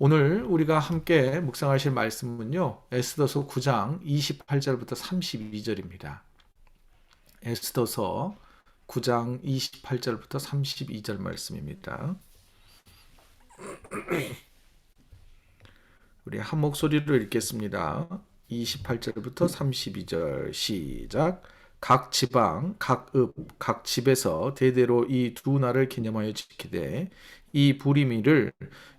오늘 우리가 함께 묵상하실 말씀은요, 에스더서 9장 28절부터 32절입니다. 에스더서 9장 28절부터 32절 말씀입니다. 우리 한 목소리로 읽겠습니다. 28절부터 32절 시작. 각 지방, 각 읍, 각 집에서 대대로 이 두 날을 기념하여 지키되 이 부리미를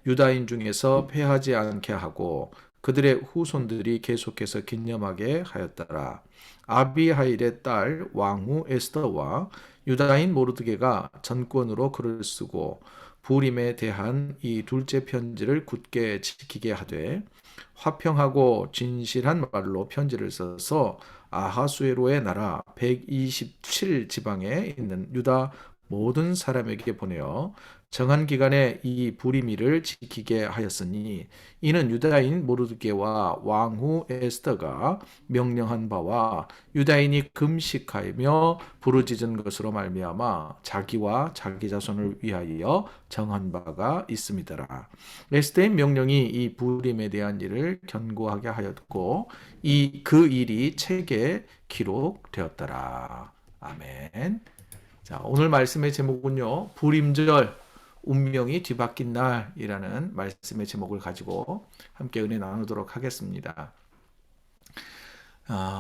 유다인 중에서 패하지 않게 하고 그들의 후손들이 계속해서 기념하게 하였더라. 아비하일의 딸 왕후 에스더와 유다인 모르드게가 전권으로 글을 쓰고 부림에 대한 이 둘째 편지를 굳게 지키게 하되 화평하고 진실한 말로 편지를 써서 아하수에로의 나라 127 지방에 있는 유다 모든 사람에게 보내어 정한 기간에 이 부리미를 지키게 하였으니 이는 유다인 모르드게와 왕후 에스더가 명령한 바와 유다인이 금식하며 부르짖은 것으로 말미암아 자기와 자기 자손을 위하여 정한 바가 있음이더라. 에스더의 명령이 이 부림에 대한 일을 견고하게 하였고 그 일이 책에 기록되었더라. 아멘. 자, 오늘 말씀의 제목은요, 부림절 운명이 뒤바뀐 날이라는 말씀의 제목을 가지고 함께 은혜 나누도록 하겠습니다.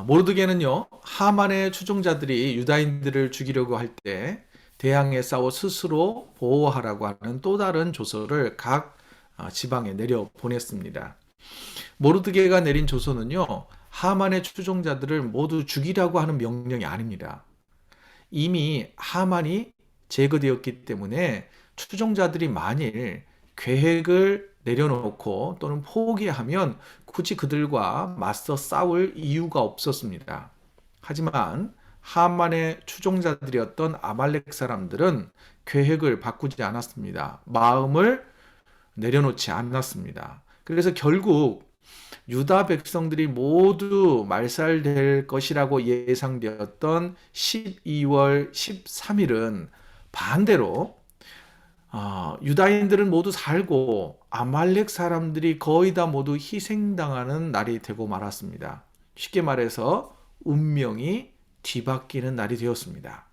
모르드게는요, 하만의 추종자들이 유다인들을 죽이려고 할 때 대항해 싸워 스스로 보호하라고 하는 또 다른 조서를 각 지방에 내려 보냈습니다. 모르드게가 내린 조서는요, 하만의 추종자들을 모두 죽이라고 하는 명령이 아닙니다. 이미 하만이 제거되었기 때문에 추종자들이 만일 계획을 내려놓고 또는 포기하면 굳이 그들과 맞서 싸울 이유가 없었습니다. 하지만 하만의 추종자들이었던 아말렉 사람들은 계획을 바꾸지 않았습니다. 마음을 내려놓지 않았습니다. 그래서 결국 유다 백성들이 모두 말살될 것이라고 예상되었던 12월 13일은 반대로 유다인들은 모두 살고 아말렉 사람들이 거의 다 모두 희생당하는 날이 되고 말았습니다. 쉽게 말해서 운명이 뒤바뀌는 날이 되었습니다.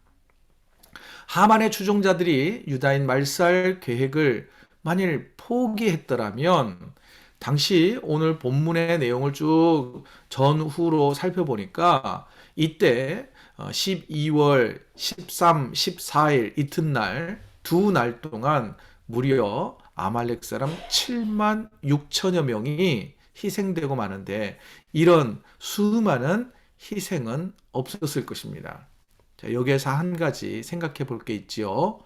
하만의 추종자들이 유다인 말살 계획을 만일 포기했더라면 당시 오늘 본문의 내용을 쭉 전후로 살펴보니까 이때 12월 13, 14일 이튿날 두 날 동안 무려 아말렉 사람 7만 6천여 명이 희생되고 마는데 이런 수많은 희생은 없었을 것입니다. 자, 여기에서 한 가지 생각해 볼 게 있지요.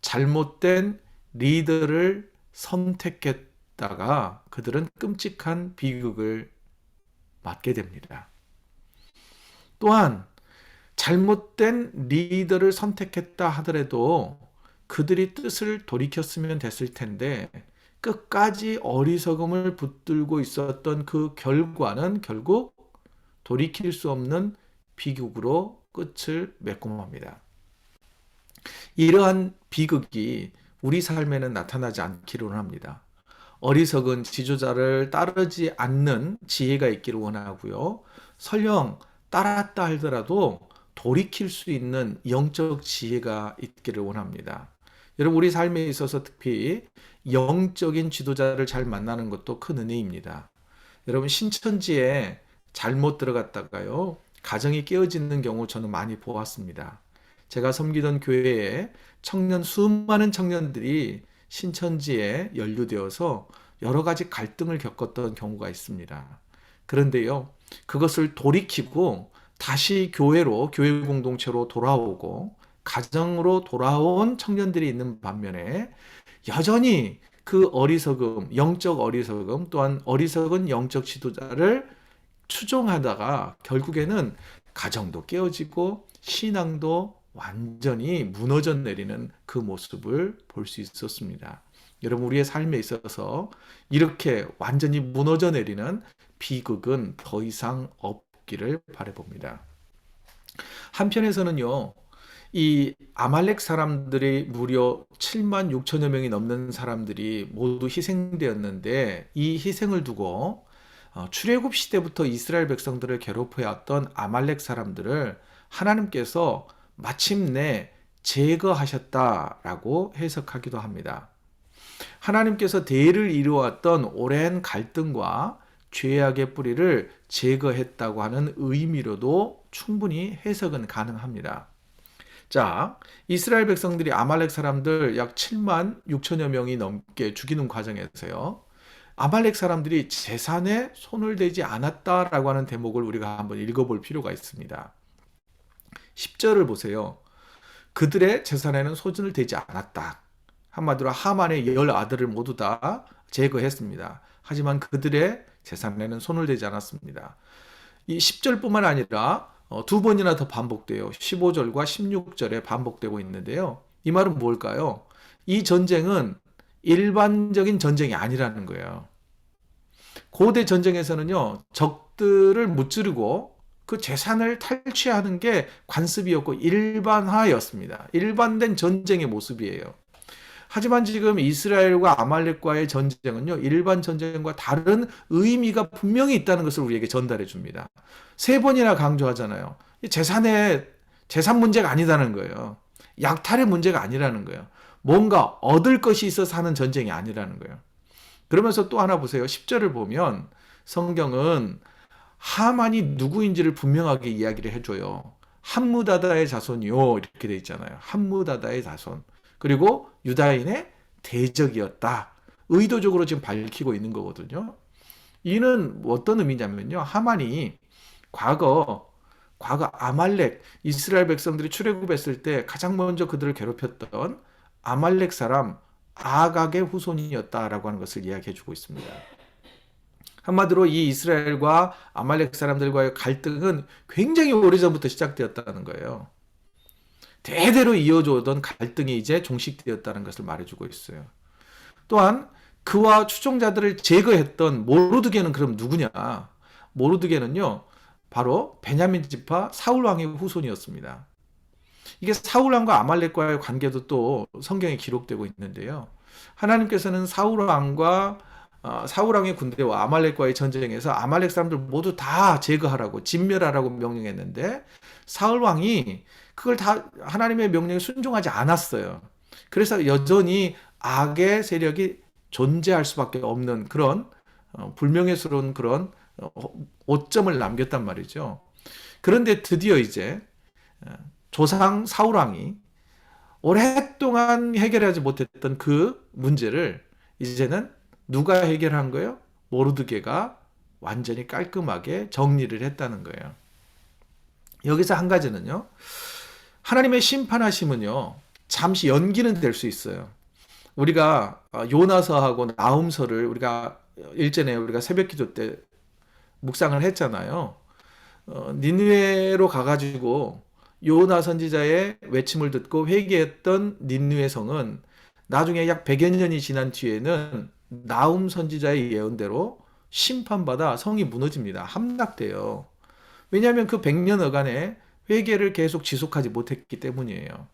잘못된 리더를 선택했다가 그들은 끔찍한 비극을 맞게 됩니다. 또한 잘못된 리더를 선택했다 하더라도 그들이 뜻을 돌이켰으면 됐을 텐데 끝까지 어리석음을 붙들고 있었던 그 결과는 결국 돌이킬 수 없는 비극으로 끝을 맺고 맙니다. 이러한 비극이 우리 삶에는 나타나지 않기를 합니다. 어리석은 지도자를 따르지 않는 지혜가 있기를 원하고요. 설령 따랐다 하더라도 돌이킬 수 있는 영적 지혜가 있기를 원합니다. 여러분, 우리 삶에 있어서 특히 영적인 지도자를 잘 만나는 것도 큰 은혜입니다. 여러분, 신천지에 잘못 들어갔다가요, 가정이 깨어지는 경우 저는 많이 보았습니다. 제가 섬기던 교회에 수많은 청년들이 신천지에 연루되어서 여러 가지 갈등을 겪었던 경우가 있습니다. 그런데요, 그것을 돌이키고 다시 교회로, 교회 공동체로 돌아오고 가정으로 돌아온 청년들이 있는 반면에 여전히 그 어리석음, 영적 어리석음, 또한 어리석은 영적 지도자를 추종하다가 결국에는 가정도 깨어지고 신앙도 완전히 무너져 내리는 그 모습을 볼 수 있었습니다. 여러분, 우리의 삶에 있어서 이렇게 완전히 무너져 내리는 비극은 더 이상 없기를 바라봅니다. 한편에서는요, 이 아말렉 사람들이 무려 7만 6천여 명이 넘는 사람들이 모두 희생되었는데, 이 희생을 두고 출애굽 시대부터 이스라엘 백성들을 괴롭혀왔던 아말렉 사람들을 하나님께서 마침내 제거하셨다라고 해석하기도 합니다. 하나님께서 대를 이루었던 오랜 갈등과 죄악의 뿌리를 제거했다고 하는 의미로도 충분히 해석은 가능합니다. 자, 이스라엘 백성들이 아말렉 사람들 약 7만 6천여 명이 넘게 죽이는 과정에서요, 아말렉 사람들이 재산에 손을 대지 않았다라고 하는 대목을 우리가 한번 읽어볼 필요가 있습니다. 10절을 보세요. 그들의 재산에는 손을 대지 않았다. 한마디로 하만의 10 아들을 모두 다 제거했습니다. 하지만 그들의 재산에는 손을 대지 않았습니다. 이 10절뿐만 아니라 두 번이나 더 반복돼요. 15절과 16절에 반복되고 있는데요. 이 말은 뭘까요? 이 전쟁은 일반적인 전쟁이 아니라는 거예요. 고대 전쟁에서는요, 적들을 무찌르고 그 재산을 탈취하는 게 관습이었고 일반화였습니다. 일반된 전쟁의 모습이에요. 하지만 지금 이스라엘과 아말렉과의 전쟁은요, 일반 전쟁과 다른 의미가 분명히 있다는 것을 우리에게 전달해 줍니다. 세 번이나 강조하잖아요. 재산 문제가 아니다는 거예요. 약탈의 문제가 아니라는 거예요. 뭔가 얻을 것이 있어서 하는 전쟁이 아니라는 거예요. 그러면서 또 하나 보세요. 10절을 보면 성경은 하만이 누구인지를 분명하게 이야기를 해줘요. 함무다다의 자손이요, 이렇게 돼 있잖아요. 함무다다의 자손. 그리고 유다인의 대적이었다. 의도적으로 지금 밝히고 있는 거거든요. 이는 어떤 의미냐면요. 하만이 과거 아말렉, 이스라엘 백성들이 출애굽했을 때 가장 먼저 그들을 괴롭혔던 아말렉 사람 아각의 후손이었다라고 하는 것을 이야기해 주고 있습니다. 한마디로 이 이스라엘과 아말렉 사람들과의 갈등은 굉장히 오래전부터 시작되었다는 거예요. 대대로 이어져 오던 갈등이 이제 종식되었다는 것을 말해주고 있어요. 또한 그와 추종자들을 제거했던 모르드게는 그럼 누구냐? 모르드게는요, 바로 베냐민 지파 사울 왕의 후손이었습니다. 이게 사울 왕과 아말렉과의 관계도 또 성경에 기록되고 있는데요. 하나님께서는 사울 왕의 군대와 아말렉과의 전쟁에서 아말렉 사람들 모두 다 제거하라고, 진멸하라고 명령했는데 사울 왕이 그걸 다 하나님의 명령에 순종하지 않았어요. 그래서 여전히 악의 세력이 존재할 수밖에 없는 그런 불명예스러운 그런 오점을 남겼단 말이죠. 그런데 드디어 이제 조상 사울 왕이 오랫동안 해결하지 못했던 그 문제를 이제는 누가 해결한 거예요? 모르드게가 완전히 깔끔하게 정리를 했다는 거예요. 여기서 한 가지는요, 하나님의 심판하심은요, 잠시 연기는 될 수 있어요. 우리가 요나서하고 나훔서를 우리가 일전에 우리가 새벽 기도 때 묵상을 했잖아요. 니느웨로 가가지고 요나 선지자의 외침을 듣고 회개했던 니느웨 성은 나중에 약 100여 년이 지난 뒤에는 나훔 선지자의 예언대로 심판받아 성이 무너집니다. 함락돼요. 왜냐하면 그 100년여간의 회개를 계속 지속하지 못했기 때문이에요.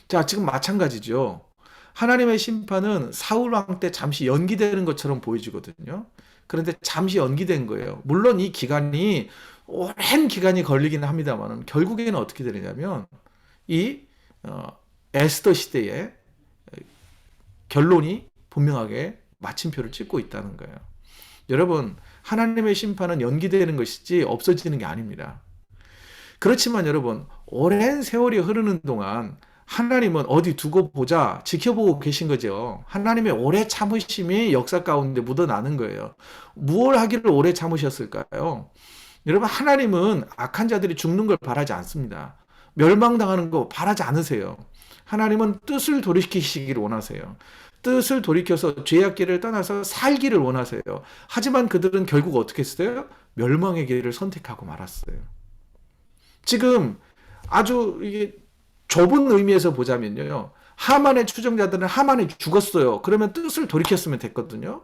자, 지금 마찬가지죠. 하나님의 심판은 사울 왕 때 잠시 연기되는 것처럼 보여지거든요. 그런데 잠시 연기된 거예요. 물론 이 기간이 오랜 기간이 걸리긴 합니다만 결국에는 어떻게 되느냐면 이 에스더 시대의 결론이 분명하게 마침표를 찍고 있다는 거예요. 여러분, 하나님의 심판은 연기되는 것이지 없어지는 게 아닙니다. 그렇지만 여러분, 오랜 세월이 흐르는 동안 하나님은 어디 두고 보자 지켜보고 계신 거죠. 하나님의 오래 참으심이 역사 가운데 묻어나는 거예요. 무엇을 하기를 오래 참으셨을까요? 여러분, 하나님은 악한 자들이 죽는 걸 바라지 않습니다. 멸망당하는 거 바라지 않으세요. 하나님은 뜻을 돌이키시기를 원하세요. 뜻을 돌이켜서 죄악 길을 떠나서 살기를 원하세요. 하지만 그들은 결국 어떻게 했어요? 멸망의 길을 선택하고 말았어요. 지금 아주 이게 좁은 의미에서 보자면요, 하만의 추종자들은 하만이 죽었어요. 그러면 뜻을 돌이켰으면 됐거든요.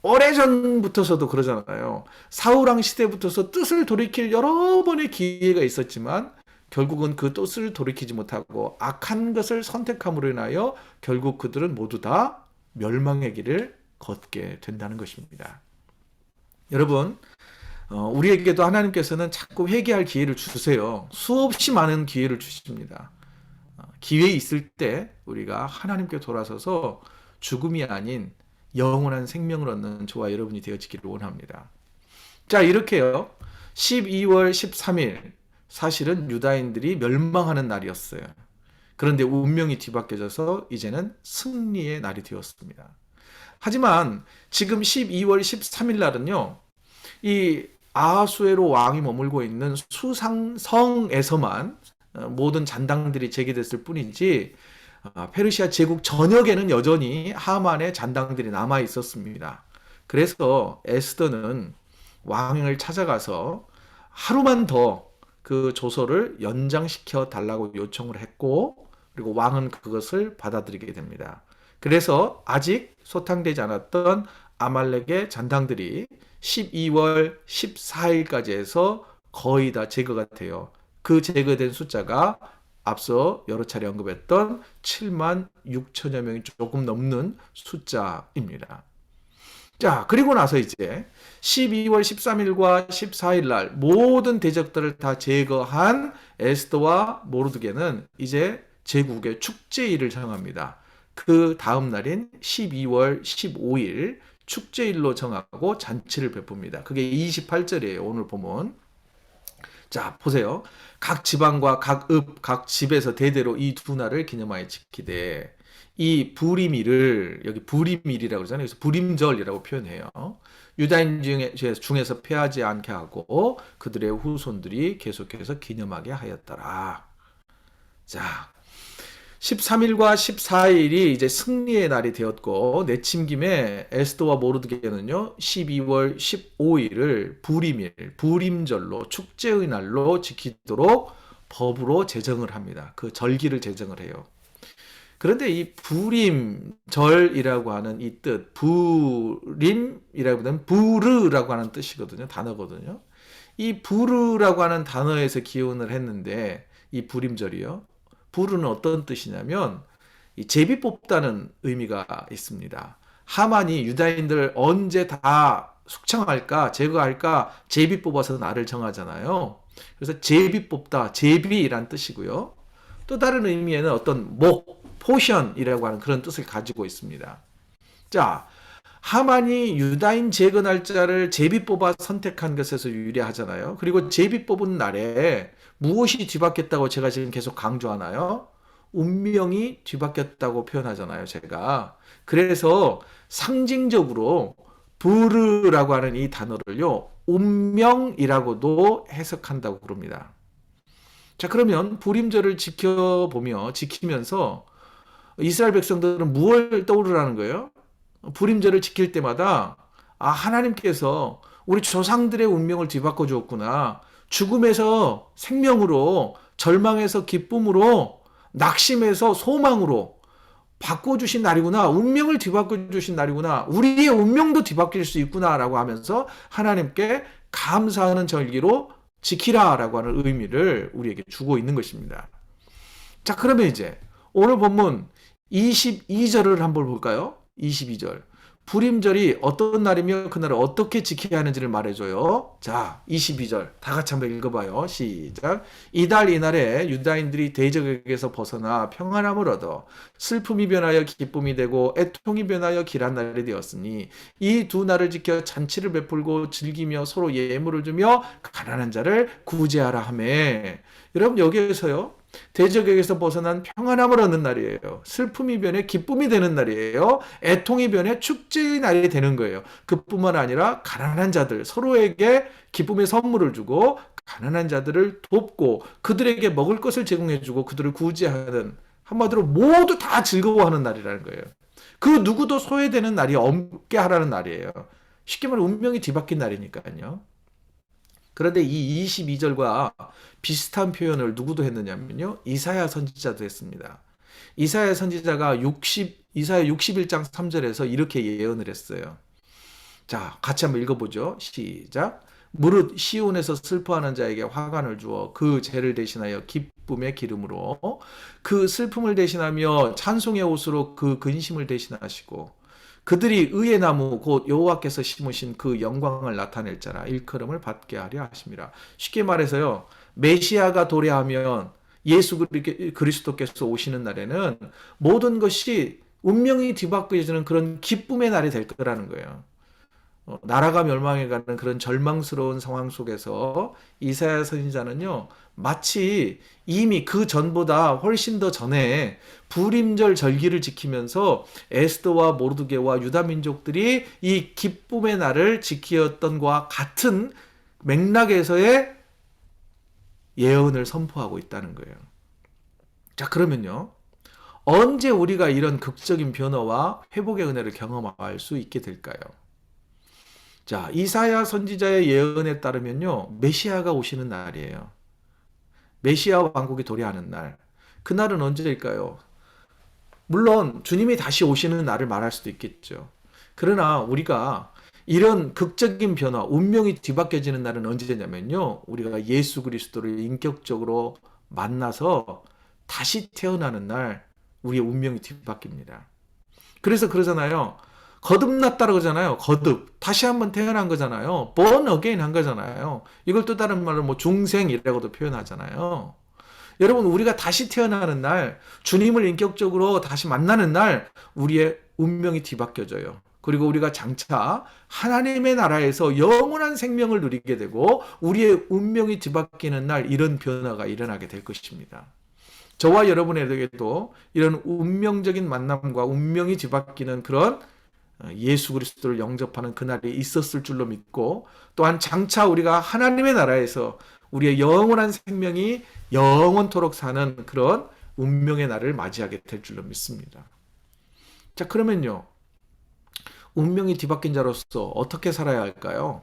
오래전부터서도 그러잖아요. 사울왕 시대부터서 뜻을 돌이킬 여러 번의 기회가 있었지만 결국은 그 뜻을 돌이키지 못하고 악한 것을 선택함으로 인하여 결국 그들은 모두 다 멸망의 길을 걷게 된다는 것입니다. 여러분, 우리에게도 하나님께서는 자꾸 회개할 기회를 주세요. 수없이 많은 기회를 주십니다. 기회 있을 때 우리가 하나님께 돌아서서 죽음이 아닌 영원한 생명을 얻는 저와 여러분이 되어지기를 원합니다. 자, 이렇게요. 12월 13일 사실은 유다인들이 멸망하는 날이었어요. 그런데 운명이 뒤바뀌어져서 이제는 승리의 날이 되었습니다. 하지만 지금 12월 13일 날은요. 이 아하수에로 왕이 머물고 있는 수상성에서만 모든 잔당들이 제기됐을 뿐이지 페르시아 제국 전역에는 여전히 하만의 잔당들이 남아 있었습니다. 그래서 에스더는 왕을 찾아가서 하루만 더 그 조서를 연장시켜 달라고 요청을 했고, 그리고 왕은 그것을 받아들이게 됩니다. 그래서 아직 소탕되지 않았던 아말렉의 잔당들이 12월 14일까지 해서 거의 다 제거가 돼요. 그 제거된 숫자가 앞서 여러 차례 언급했던 7만 6천여 명이 조금 넘는 숫자입니다. 자, 그리고 나서 이제 12월 13일과 14일 날 모든 대적들을 다 제거한 에스더와 모르드게는 이제 제국의 축제일을 정합니다. 그 다음 날인 12월 15일 축제일로 정하고 잔치를 베풉니다. 그게 28절이에요. 오늘 보면. 자, 보세요. 각 지방과 각 읍, 각 집에서 대대로 이 두 날을 기념하여 지키되, 이 부림일을 여기 부림일이라고 그러잖아요. 그래서 부림절이라고 표현해요. 유다인 중에서 패하지 않게 하고 그들의 후손들이 계속해서 기념하게 하였더라. 자, 13일과 14일이 이제 승리의 날이 되었고, 내침김에 에스더와 모르드게는요 12월 15일을 부림일, 부림절로 축제의 날로 지키도록 법으로 제정을 합니다. 그 절기를 제정을 해요. 그런데 이 부림절이라고 하는 이 뜻, 부림이라고 하면 부르라고 하는 뜻이거든요. 단어거든요. 이 부르라고 하는 단어에서 기원을 했는데, 이 부림절이요. 부르는 어떤 뜻이냐면 이 제비 뽑다는 의미가 있습니다. 하만이 유다인들 언제 다 숙청할까, 제거할까, 제비 뽑아서 날을 정하잖아요. 그래서 제비 뽑다, 제비란 뜻이고요. 또 다른 의미에는 어떤 포션이라고 하는 그런 뜻을 가지고 있습니다. 자, 하만이 유다인 제거 날짜를 제비 뽑아 선택한 것에서 유래하잖아요. 그리고 제비 뽑은 날에 무엇이 뒤바뀌었다고 제가 지금 계속 강조하나요? 운명이 뒤바뀌었다고 표현하잖아요, 제가. 그래서 상징적으로 부르라고 하는 이 단어를요, 운명이라고도 해석한다고 그럽니다. 자, 그러면 부림절을 지키면서 이스라엘 백성들은 무엇을 떠오르라는 거예요? 부림절을 지킬 때마다 하나님께서 우리 조상들의 운명을 뒤바꿔 주었구나. 죽음에서 생명으로, 절망에서 기쁨으로, 낙심에서 소망으로 바꿔주신 날이구나. 운명을 뒤바꿔 주신 날이구나. 우리의 운명도 뒤바뀔 수 있구나라고 하면서 하나님께 감사하는 절기로 지키라라고 하는 의미를 우리에게 주고 있는 것입니다. 자, 그러면 이제 오늘 본문 22절을 한번 볼까요? 22절. 부림절이 어떤 날이며 그날을 어떻게 지켜야 하는지를 말해줘요. 자, 22절 다 같이 한번 읽어봐요. 시작. 이달 이날에 유다인들이 대적에게서 벗어나 평안함을 얻어 슬픔이 변하여 기쁨이 되고 애통이 변하여 길한 날이 되었으니 이 두 날을 지켜 잔치를 베풀고 즐기며 서로 예물을 주며 가난한 자를 구제하라 하매. 여러분, 여기에서요, 대적에게서 벗어난 평안함을 얻는 날이에요. 슬픔이 변해 기쁨이 되는 날이에요. 애통이 변해 축제의 날이 되는 거예요. 그뿐만 아니라 가난한 자들, 서로에게 기쁨의 선물을 주고 가난한 자들을 돕고 그들에게 먹을 것을 제공해주고 그들을 구제하는, 한마디로 모두 다 즐거워하는 날이라는 거예요. 그 누구도 소외되는 날이 없게 하라는 날이에요. 쉽게 말해 운명이 뒤바뀐 날이니까요. 그런데 이 22절과 비슷한 표현을 누구도 했느냐면요, 이사야 선지자도 했습니다. 이사야 선지자가 이사야 61장 3절에서 이렇게 예언을 했어요. 자, 같이 한번 읽어보죠. 시작. 무릇 시온에서 슬퍼하는 자에게 화관을 주어 그 죄를 대신하여 기쁨의 기름으로 그 슬픔을 대신하며 찬송의 옷으로 그 근심을 대신하시고 그들이 의의 나무 곧 여호와께서 심으신 그 영광을 나타낼 자라 일컬음을 받게 하려 하심이라. 쉽게 말해서요, 메시아가 도래하면 예수 그리스도께서 오시는 날에는 모든 것이 운명이 뒤바뀌어지는 그런 기쁨의 날이 될 거라는 거예요. 나라가 멸망해가는 그런 절망스러운 상황 속에서 이사야 선지자는요, 마치 이미 그 전보다 훨씬 더 전에 불임절 절기를 지키면서 에스더와 모르드게와 유다 민족들이 이 기쁨의 날을 지키었던 것과 같은 맥락에서의 예언을 선포하고 있다는 거예요. 자, 그러면요, 언제 우리가 이런 극적인 변화와 회복의 은혜를 경험할 수 있게 될까요? 자, 이사야 선지자의 예언에 따르면요, 메시아가 오시는 날이에요. 메시아 왕국이 도래하는 날. 그날은 언제일까요? 물론 주님이 다시 오시는 날을 말할 수도 있겠죠. 그러나 우리가 이런 극적인 변화, 운명이 뒤바뀌어지는 날은 언제냐면요, 우리가 예수 그리스도를 인격적으로 만나서 다시 태어나는 날 우리의 운명이 뒤바뀝니다. 그래서 그러잖아요. 거듭났다 그러잖아요. 거듭. 다시 한번 태어난 거잖아요. born again 한 거잖아요. 이걸 또 다른 말로 뭐 중생이라고도 표현하잖아요. 여러분, 우리가 다시 태어나는 날, 주님을 인격적으로 다시 만나는 날, 우리의 운명이 뒤바뀌어져요. 그리고 우리가 장차 하나님의 나라에서 영원한 생명을 누리게 되고, 우리의 운명이 뒤바뀌는 날, 이런 변화가 일어나게 될 것입니다. 저와 여러분에게도 이런 운명적인 만남과 운명이 뒤바뀌는 그런 예수 그리스도를 영접하는 그날이 있었을 줄로 믿고, 또한 장차 우리가 하나님의 나라에서 우리의 영원한 생명이 영원토록 사는 그런 운명의 날을 맞이하게 될 줄로 믿습니다. 자, 그러면요, 운명이 뒤바뀐 자로서 어떻게 살아야 할까요?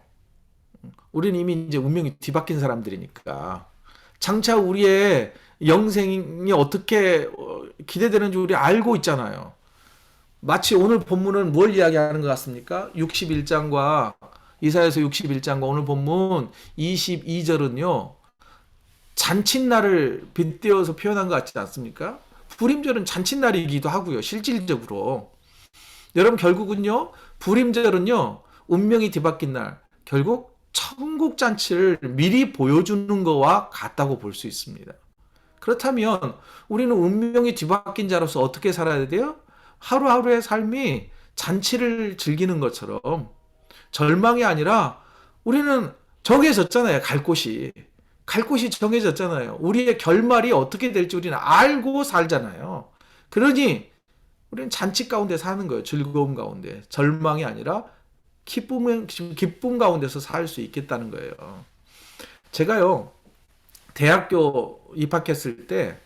우리는 이미 이제 운명이 뒤바뀐 사람들이니까 장차 우리의 영생이 어떻게 기대되는지 우리 알고 있잖아요. 마치 오늘 본문은 뭘 이야기하는 것 같습니까? 61장과 이사야서 61장과 오늘 본문 22절은요. 잔칫날을 빗대어서 표현한 것 같지 않습니까? 불임절은 잔칫날이기도 하고요. 실질적으로. 여러분, 결국은요. 불임절은요. 운명이 뒤바뀐 날. 결국 천국 잔치를 미리 보여주는 것과 같다고 볼 수 있습니다. 그렇다면 우리는 운명이 뒤바뀐 자로서 어떻게 살아야 돼요? 하루하루의 삶이 잔치를 즐기는 것처럼 절망이 아니라 우리는 정해졌잖아요. 갈 곳이. 갈 곳이 정해졌잖아요. 우리의 결말이 어떻게 될지 우리는 알고 살잖아요. 그러니 우리는 잔치 가운데 사는 거예요. 즐거움 가운데. 절망이 아니라 기쁨 가운데서 살 수 있겠다는 거예요. 제가요, 대학교 입학했을 때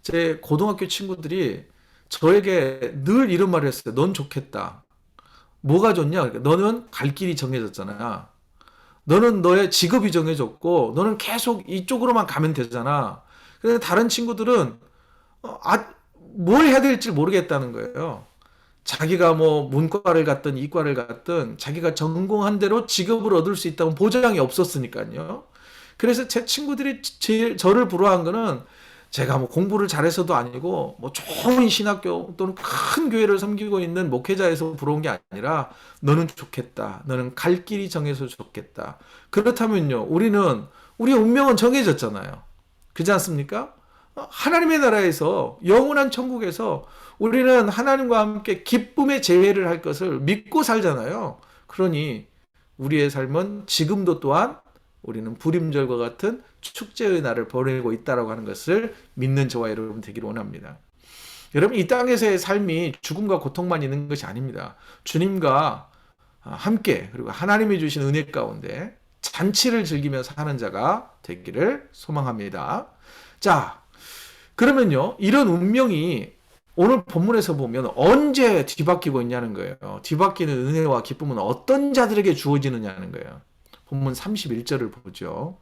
제 고등학교 친구들이 저에게 늘 이런 말을 했어요. 넌 좋겠다. 뭐가 좋냐? 너는 갈 길이 정해졌잖아. 너는 너의 직업이 정해졌고, 너는 계속 이쪽으로만 가면 되잖아. 근데 다른 친구들은, 뭘 해야 될지 모르겠다는 거예요. 자기가 뭐 문과를 갔든 이과를 갔든 자기가 전공한 대로 직업을 얻을 수 있다는 보장이 없었으니까요. 그래서 제 친구들이 저를 부러워한 거는 제가 뭐 공부를 잘해서도 아니고 뭐 좋은 신학교 또는 큰 교회를 섬기고 있는 목회자에서 부러운 게 아니라 너는 좋겠다. 너는 갈 길이 정해서 좋겠다. 그렇다면요. 우리의 운명은 정해졌잖아요. 그렇지 않습니까? 하나님의 나라에서 영원한 천국에서 우리는 하나님과 함께 기쁨의 재회를 할 것을 믿고 살잖아요. 그러니 우리의 삶은 지금도 또한 우리는 불임절과 같은 축제의 날을 보내고 있다라고 하는 것을 믿는 저와 여러분 되기를 원합니다. 여러분, 이 땅에서의 삶이 죽음과 고통만 있는 것이 아닙니다. 주님과 함께 그리고 하나님이 주신 은혜 가운데 잔치를 즐기며 사는 자가 되기를 소망합니다. 자, 그러면요, 이런 운명이 오늘 본문에서 보면 언제 뒤바뀌고 있냐는 거예요. 뒤바뀌는 은혜와 기쁨은 어떤 자들에게 주어지느냐는 거예요. 본문 31절을 보죠.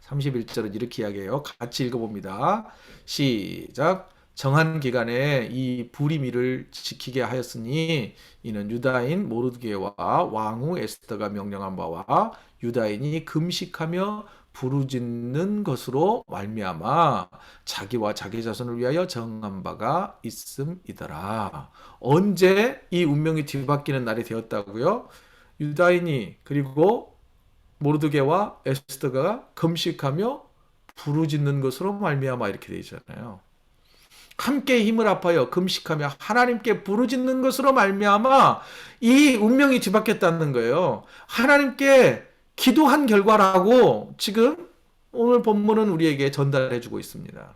31절은 이렇게 이야기해요. 같이 읽어봅니다. 시작. 정한 기간에 이 불임일을 지키게 하였으니 이는 유다인 모르드게와 왕후 에스더가 명령한 바와 유다인이 금식하며 부르짖는 것으로 말미암아 자기와 자기 자손을 위하여 정한 바가 있음이더라. 언제 이 운명이 뒤바뀌는 날이 되었다고요? 유다인이 그리고 모르드게와 에스더가 금식하며 부르짖는 것으로 말미암아 이렇게 되어 있잖아요. 함께 힘을 합하여 금식하며 하나님께 부르짖는 것으로 말미암아 이 운명이 뒤바뀌었다는 거예요. 하나님께 기도한 결과라고 지금 오늘 본문은 우리에게 전달해 주고 있습니다.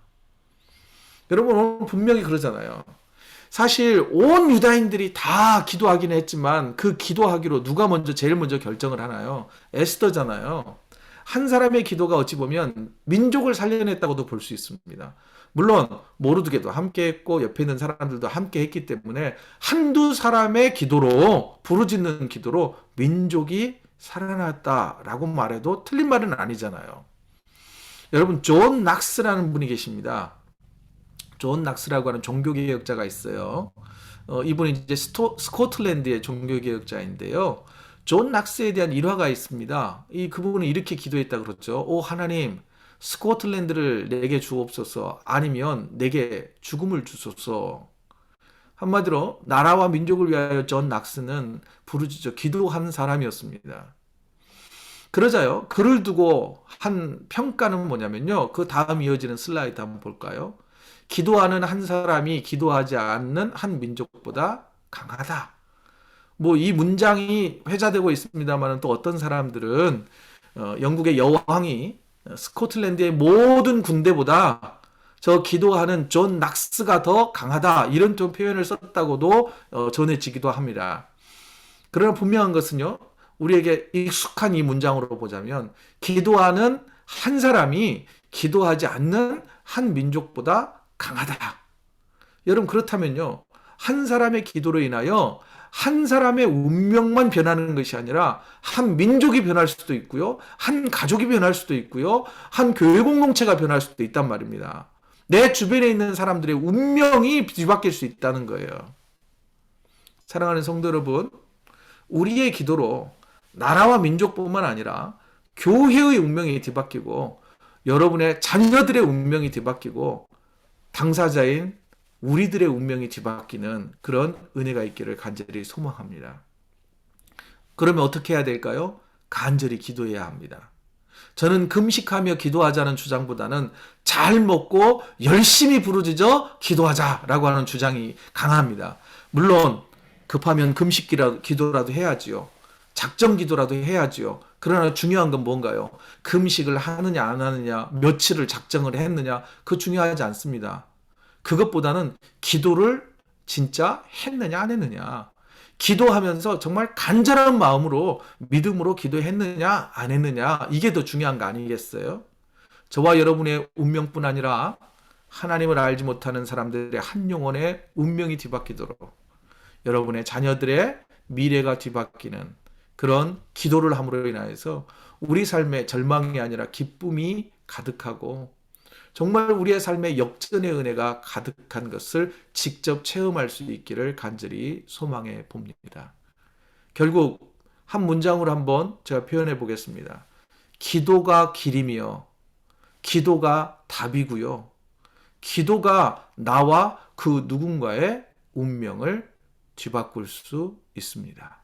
여러분 오늘 분명히 그러잖아요. 사실 온 유다인들이 다 기도하긴 했지만 그 기도하기로 누가 제일 먼저 결정을 하나요? 에스더잖아요. 한 사람의 기도가 어찌 보면 민족을 살려냈다고도 볼 수 있습니다. 물론 모르드게도 함께 했고 옆에 있는 사람들도 함께 했기 때문에 한두 사람의 기도로 부르짖는 기도로 민족이 살아났다라고 말해도 틀린 말은 아니잖아요. 여러분 존 낙스라는 분이 계십니다. 존 낙스라고 하는 종교개혁자가 있어요. 이분이 이제 스코틀랜드의 종교개혁자인데요. 존 낙스에 대한 일화가 있습니다. 그분은 이렇게 기도했다 그랬죠. 오 하나님, 스코틀랜드를 내게 주옵소서. 아니면 내게 죽음을 주소서. 한마디로 나라와 민족을 위하여 존 낙스는 부르짖어 기도한 사람이었습니다. 그러자요. 그를 두고 한 평가는 뭐냐면요. 그 다음 이어지는 슬라이드 한번 볼까요? 기도하는 한 사람이 기도하지 않는 한 민족보다 강하다. 뭐 이 문장이 회자되고 있습니다만 또 어떤 사람들은 영국의 여왕이 스코틀랜드의 모든 군대보다 저 기도하는 존 낙스가 더 강하다 이런 좀 표현을 썼다고도 전해지기도 합니다. 그러나 분명한 것은요. 우리에게 익숙한 이 문장으로 보자면 기도하는 한 사람이 기도하지 않는 한 민족보다 강하다. 여러분 그렇다면요. 한 사람의 기도로 인하여 한 사람의 운명만 변하는 것이 아니라 한 민족이 변할 수도 있고요. 한 가족이 변할 수도 있고요. 한 교회 공동체가 변할 수도 있단 말입니다. 내 주변에 있는 사람들의 운명이 뒤바뀔 수 있다는 거예요. 사랑하는 성도 여러분, 우리의 기도로 나라와 민족뿐만 아니라 교회의 운명이 뒤바뀌고 여러분의 자녀들의 운명이 뒤바뀌고 당사자인 우리들의 운명이 뒤바뀌는 그런 은혜가 있기를 간절히 소망합니다. 그러면 어떻게 해야 될까요? 간절히 기도해야 합니다. 저는 금식하며 기도하자는 주장보다는 잘 먹고 열심히 부르짖어 기도하자라고 하는 주장이 강합니다. 물론 급하면 기도라도 해야지요. 작정 기도라도 해야지요. 그러나 중요한 건 뭔가요? 금식을 하느냐 안 하느냐, 며칠을 작정을 했느냐, 그거 중요하지 않습니다. 그것보다는 기도를 진짜 했느냐 안 했느냐, 기도하면서 정말 간절한 마음으로 믿음으로 기도했느냐 안 했느냐, 이게 더 중요한 거 아니겠어요? 저와 여러분의 운명뿐 아니라 하나님을 알지 못하는 사람들의 한 영혼의 운명이 뒤바뀌도록 여러분의 자녀들의 미래가 뒤바뀌는 그런 기도를 함으로 인하여서 우리 삶에 절망이 아니라 기쁨이 가득하고 정말 우리의 삶에 역전의 은혜가 가득한 것을 직접 체험할 수 있기를 간절히 소망해 봅니다. 결국 한 문장으로 한번 제가 표현해 보겠습니다. 기도가 길이며 기도가 답이고요. 기도가 나와 그 누군가의 운명을 뒤바꿀 수 있습니다.